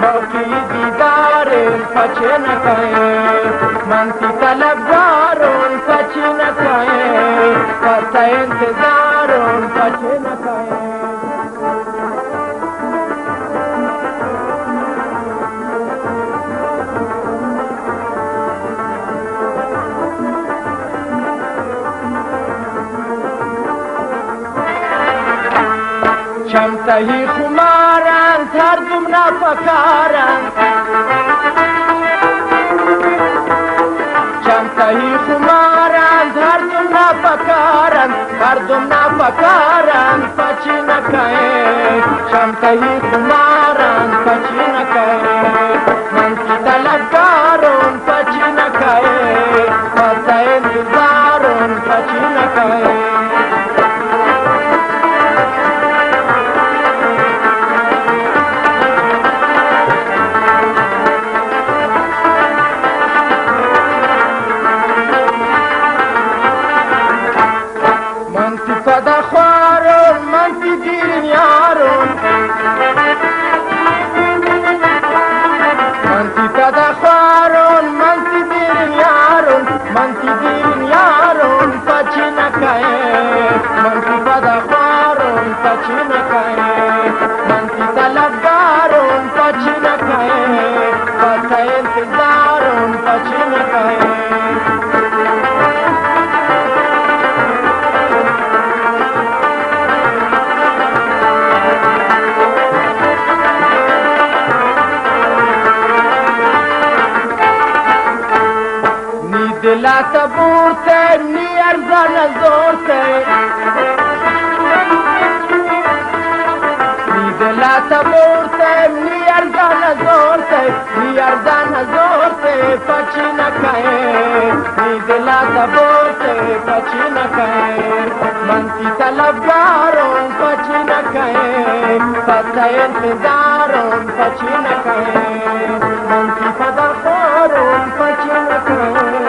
मौकी दीदार पचे न कहें मनती तलबगारों पचे न कहें पता इंतजारों पचे न कहें شمته خمارن تردم نفکارن شمته خمارن تردم نفکارن پچی نکه شمته خمارن پچی نکه منتی طلبگارون پچی نکه پس انتظارون پچی نکه فدا خوارون منتی دیرین یارون منتی فدا خوارون منتی دیرین یارون پچی نکه منتی فدا خوارون پچی نکه منتی طلبگارون پچی نکه پس انتظارون پچی نکه دلا تبورته نی ارزان زورته نی دلا تبورته نی ارزان زورته پچی نکه نی دلا تبورته پچی نکه منتی طلبگارون پچی نکه پس انتظارون پچی نکه منتی فدا خورون پچی نکه